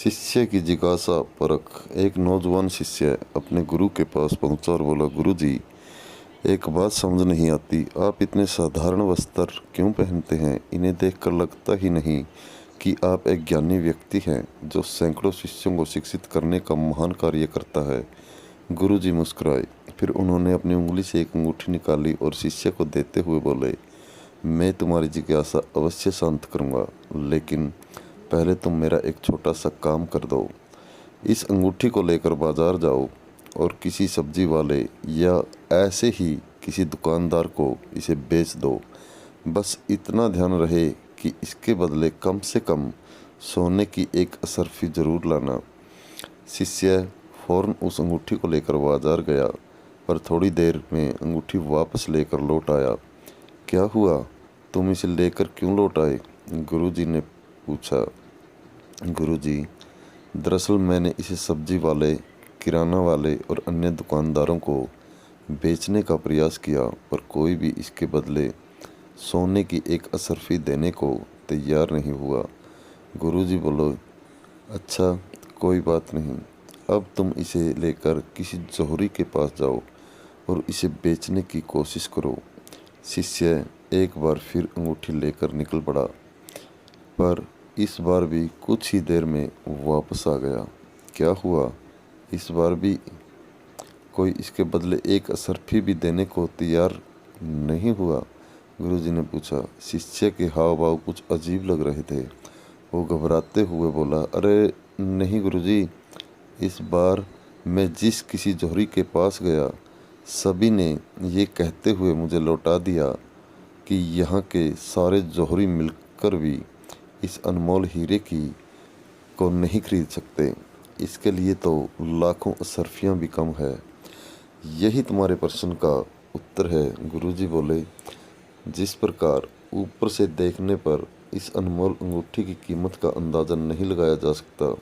शिष्य की जिज्ञासा परख। एक नौजवान शिष्य अपने गुरु के पास पहुंचा और बोला, गुरु जी, एक बात समझ नहीं आती, आप इतने साधारण वस्त्र क्यों पहनते हैं? इन्हें देखकर लगता ही नहीं कि आप एक ज्ञानी व्यक्ति हैं जो सैकड़ों शिष्यों को शिक्षित करने का महान कार्य करता है। गुरु जी मुस्कुराए। फिर उन्होंने अपनी उंगली से एक अंगूठी निकाली और शिष्य को देते हुए बोले, मैं तुम्हारी जिज्ञासा अवश्य शांत करूँगा, लेकिन पहले तुम मेरा एक छोटा सा काम कर दो। इस अंगूठी को लेकर बाजार जाओ और किसी सब्जी वाले या ऐसे ही किसी दुकानदार को इसे बेच दो। बस इतना ध्यान रहे कि इसके बदले कम से कम सोने की एक असरफी ज़रूर लाना। शिष्य फौरन उस अंगूठी को लेकर बाजार गया, पर थोड़ी देर में अंगूठी वापस लेकर लौट आया। क्या हुआ, तुम इसे लेकर क्यों लौट आए? गुरुजी ने पूछा। गुरुजी, दरअसल मैंने इसे सब्जी वाले, किराना वाले और अन्य दुकानदारों को बेचने का प्रयास किया, पर कोई भी इसके बदले सोने की एक असरफी देने को तैयार नहीं हुआ। गुरुजी बोलो, अच्छा, कोई बात नहीं, अब तुम इसे लेकर किसी जौहरी के पास जाओ और इसे बेचने की कोशिश करो। शिष्य एक बार फिर अंगूठी लेकर निकल पड़ा, पर इस बार भी कुछ ही देर में वापस आ गया। क्या हुआ, इस बार भी कोई इसके बदले एक असरफी भी देने को तैयार नहीं हुआ? गुरुजी ने पूछा। शिष्य के हाव भाव कुछ अजीब लग रहे थे। वो घबराते हुए बोला, अरे नहीं गुरुजी, इस बार मैं जिस किसी जौहरी के पास गया, सभी ने ये कहते हुए मुझे लौटा दिया कि यहाँ के सारे जौहरी मिलकर भी इस अनमोल हीरे को नहीं खरीद सकते। इसके लिए तो लाखों असरफियाँ भी कम है। यही तुम्हारे प्रश्न का उत्तर है। गुरुजी बोले, जिस प्रकार ऊपर से देखने पर इस अनमोल अंगूठी की कीमत का अंदाज़ा नहीं लगाया जा सकता,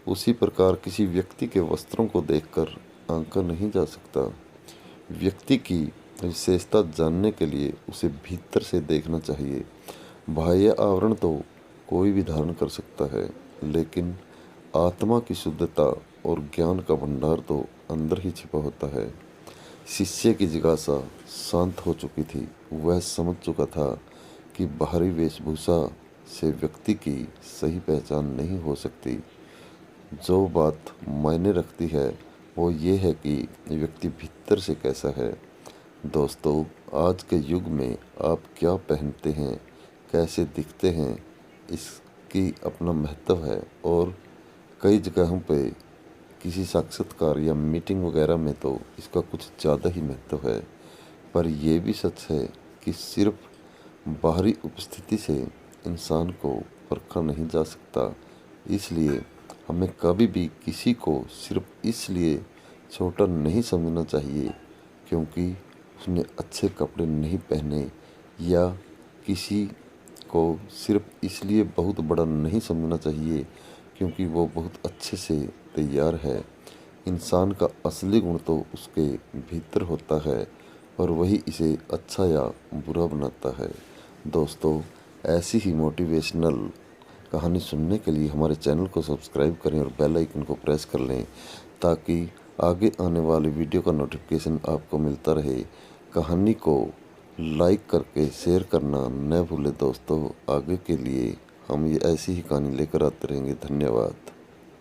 उसी प्रकार किसी व्यक्ति के वस्त्रों को देखकर आंका नहीं जा सकता। व्यक्ति की विशेषता जानने के लिए उसे भीतर से देखना चाहिए। बाह्य आवरण तो कोई भी धारण कर सकता है, लेकिन आत्मा की शुद्धता और ज्ञान का भंडार तो अंदर ही छिपा होता है। शिष्य की जिज्ञासा शांत हो चुकी थी। वह समझ चुका था कि बाहरी वेशभूषा से व्यक्ति की सही पहचान नहीं हो सकती। जो बात मायने रखती है वो ये है कि व्यक्ति भीतर से कैसा है। दोस्तों, आज के युग में आप क्या पहनते हैं, कैसे दिखते हैं, इसकी अपना महत्व है। और कई जगहों पे किसी साक्षात्कार या मीटिंग वगैरह में तो इसका कुछ ज़्यादा ही महत्व है। पर यह भी सच है कि सिर्फ बाहरी उपस्थिति से इंसान को परखा नहीं जा सकता। इसलिए हमें कभी भी किसी को सिर्फ इसलिए छोटा नहीं समझना चाहिए क्योंकि उसने अच्छे कपड़े नहीं पहने, या किसी को सिर्फ इसलिए बहुत बड़ा नहीं समझना चाहिए क्योंकि वो बहुत अच्छे से तैयार है। इंसान का असली गुण तो उसके भीतर होता है और वही इसे अच्छा या बुरा बनाता है। दोस्तों, ऐसी ही मोटिवेशनल कहानी सुनने के लिए हमारे चैनल को सब्सक्राइब करें और बेल आइकन को प्रेस कर लें, ताकि आगे आने वाली वीडियो का नोटिफिकेशन आपको मिलता रहे। कहानी को लाइक करके शेयर करना न भूलें दोस्तों। आगे के लिए हम ये ऐसी ही कहानी लेकर आते रहेंगे। धन्यवाद।